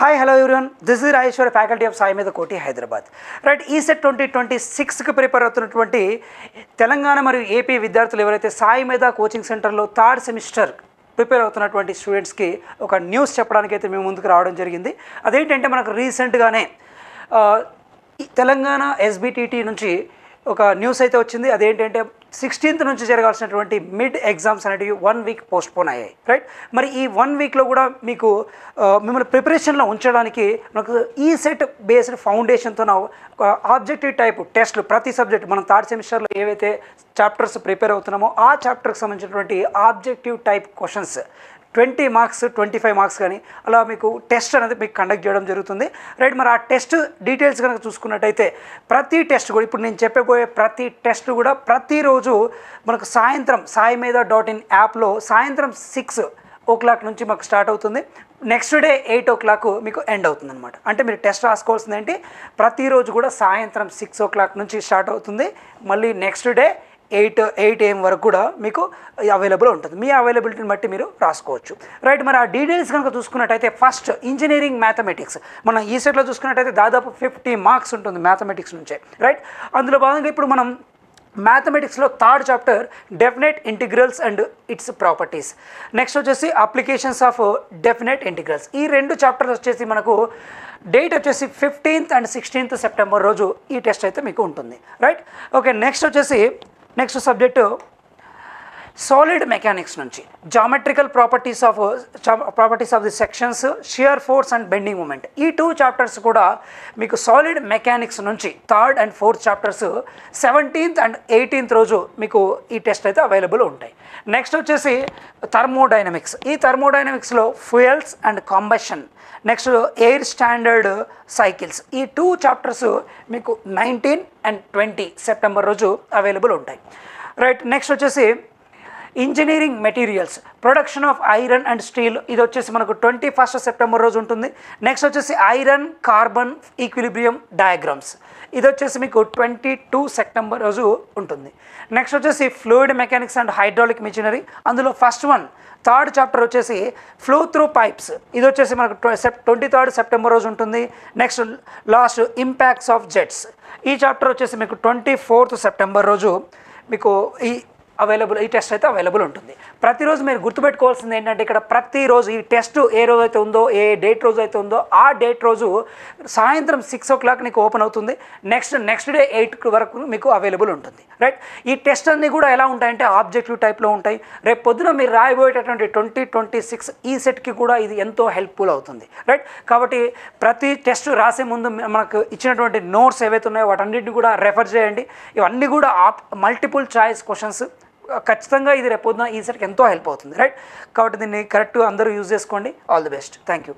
Hi hello everyone, this is Rajeshwar, faculty of Sai మీద కోటి, Hyderabad. Right, ECET 2026కి prepare అవుతున్నటువంటి తెలంగాణ మరియు ఏపీ విద్యార్థులు ఎవరైతే సాయి మీద కోచింగ్ సెంటర్లో థర్డ్ సెమిస్టర్ ప్రిపేర్ అవుతున్నటువంటి స్టూడెంట్స్కి ఒక న్యూస్ చెప్పడానికి అయితే మేము ముందుకు రావడం జరిగింది. అదేంటంటే మనకు రీసెంట్గానే తెలంగాణ ఎస్బిటిటి నుంచి ఒక న్యూస్ అయితే వచ్చింది. అదేంటంటే 16th నుంచి జరగాల్సినటువంటి మిడ్ ఎగ్జామ్స్ అనేటివి 1 వీక్ పోస్ట్పోన్ అయ్యాయి. రైట్, మరి ఈ 1 వీక్లో కూడా మీకు మిమ్మల్ని ప్రిపరేషన్లో ఉంచడానికి మనకు ఈసెట్ బేస్డ్ ఫౌండేషన్తో ఒక ఆబ్జెక్టివ్ టైప్ టెస్ట్లు ప్రతి సబ్జెక్ట్ మనం థర్డ్ సెమిస్టర్లో ఏవైతే చాప్టర్స్ ప్రిపేర్ అవుతున్నామో ఆ చాప్టర్కి సంబంధించినటువంటి objective type questions 20 marks 25 marks కానీ అలా మీకు టెస్ట్ అనేది మీకు కండక్ట్ చేయడం జరుగుతుంది. రైట్, మరి ఆ టెస్ట్ డీటెయిల్స్ కనుక చూసుకున్నట్టయితే ప్రతి టెస్ట్ కూడా ఇప్పుడు నేను చెప్పబోయే ప్రతి టెస్ట్ కూడా ప్రతిరోజు మనకు సాయంత్రం saimeda.in యాప్లో సాయంత్రం 6 నుంచి మాకు స్టార్ట్ అవుతుంది. నెక్స్ట్ డే 8 మీకు ఎండ్ అవుతుంది అనమాట. అంటే మీరు టెస్ట్ రాసుకోవాల్సింది ఏంటి, ప్రతిరోజు కూడా సాయంత్రం 6 నుంచి స్టార్ట్ అవుతుంది. మళ్ళీ నెక్స్ట్ డే 8 AM వరకు కూడా మీకు అవైలబుల్ ఉంటుంది. మీ అవైలబిలిటీని బట్టి మీరు రాసుకోవచ్చు. రైట్, మరి ఆ డీటెయిల్స్ కనుక చూసుకున్నట్టయితే ఫస్ట్ ఇంజనీరింగ్ మ్యాథమెటిక్స్ మనం ఈ సెట్లో చూసుకున్నట్టయితే దాదాపు 50 మార్క్స్ ఉంటుంది మ్యాథమెటిక్స్ నుంచే. రైట్, అందులో భాగంగా ఇప్పుడు మనం మ్యాథమెటిక్స్లో third chapter definite integrals and its properties, next వచ్చేసి అప్లికేషన్స్ ఆఫ్ డెఫినెట్ ఇంటిగ్రల్స్. ఈ 2 చాప్టర్స్ వచ్చేసి మనకు డేట్ వచ్చేసి 15th and 16th సెప్టెంబర్ రోజు ఈ టెస్ట్ అయితే మీకు ఉంటుంది. రైట్, ఓకే, నెక్స్ట్ వచ్చేసి నెక్స్ట్ సబ్జెక్టు సాలిడ్ మెకానిక్స్ నుంచి geometrical properties of the sections, shear force and bending moment. ఈ 2 చాప్టర్స్ కూడా మీకు సాలిడ్ మెకానిక్స్ నుంచి third and fourth chapters 17th and 18th రోజు మీకు ఈ టెస్ట్ అయితే అవైలబుల్ ఉంటాయి. నెక్స్ట్ వచ్చేసి థర్మోడైనమిక్స్. ఈ థర్మోడైనమిక్స్లో fuels and combustion, next air standard cycles. ఈ 2 చాప్టర్స్ మీకు 19 and 20 సెప్టెంబర్ రోజు అవైలబుల్ ఉంటాయి. రైట్, నెక్స్ట్ వచ్చేసి engineering materials, production of iron and steel. ఇది వచ్చేసి మనకు 21st సెప్టెంబర్ రోజు ఉంటుంది. నెక్స్ట్ వచ్చేసి ఐరన్ కార్బన్ ఈక్విలిబ్రియం డయాగ్రామ్స్. ఇది వచ్చేసి మీకు 22 సెప్టెంబర్ రోజు ఉంటుంది. నెక్స్ట్ వచ్చేసి fluid mechanics and hydraulic machinery. అందులో ఫస్ట్ వన్ థర్డ్ చాప్టర్ వచ్చేసి ఫ్లో త్రూ పైప్స్. ఇది వచ్చేసి మనకు 23rd సెప్టెంబర్ రోజు ఉంటుంది. Next last impacts of jets. ఈ చాప్టర్ వచ్చేసి మీకు 24th సెప్టెంబర్ రోజు మీకు ఈ టెస్ట్ అయితే అవైలబుల్ ఉంటుంది. ప్రతిరోజు మీరు గుర్తుపెట్టుకోవాల్సింది ఏంటంటే ఇక్కడ ప్రతిరోజు ఈ టెస్ట్ ఏ రోజు అయితే ఉందో, ఏ డేట్ రోజు అయితే ఉందో ఆ డేట్ రోజు సాయంత్రం 6 నీకు ఓపెన్ అవుతుంది. నెక్స్ట్ డే 8 వరకు మీకు అవైలబుల్ ఉంటుంది. రైట్, ఈ టెస్ట్ అన్నీ కూడా ఎలా ఉంటాయంటే ఆబ్జెక్టివ్ టైప్లో ఉంటాయి. రేపు పొద్దున మీరు రాయబోయేటటువంటి 2026 ఈ సెట్కి కూడా ఇది ఎంతో హెల్ప్ఫుల్ అవుతుంది. రైట్, కాబట్టి ప్రతి టెస్ట్ రాసే ముందు మనకు ఇచ్చినటువంటి నోట్స్ ఏవైతే ఉన్నాయో వాటన్నిటిని కూడా రెఫర్ చేయండి. ఇవన్నీ కూడా మల్టిపుల్ చాయిస్ క్వశ్చన్స్. ఖచ్చితంగా ఇది రేపు పొద్దున ఈ సెట్కి ఎంతో హెల్ప్ అవుతుంది. రైట్, కాబట్టి దీన్ని కరెక్ట్గా అందరూ యూజ్ చేసుకోండి. All the best. Thank you.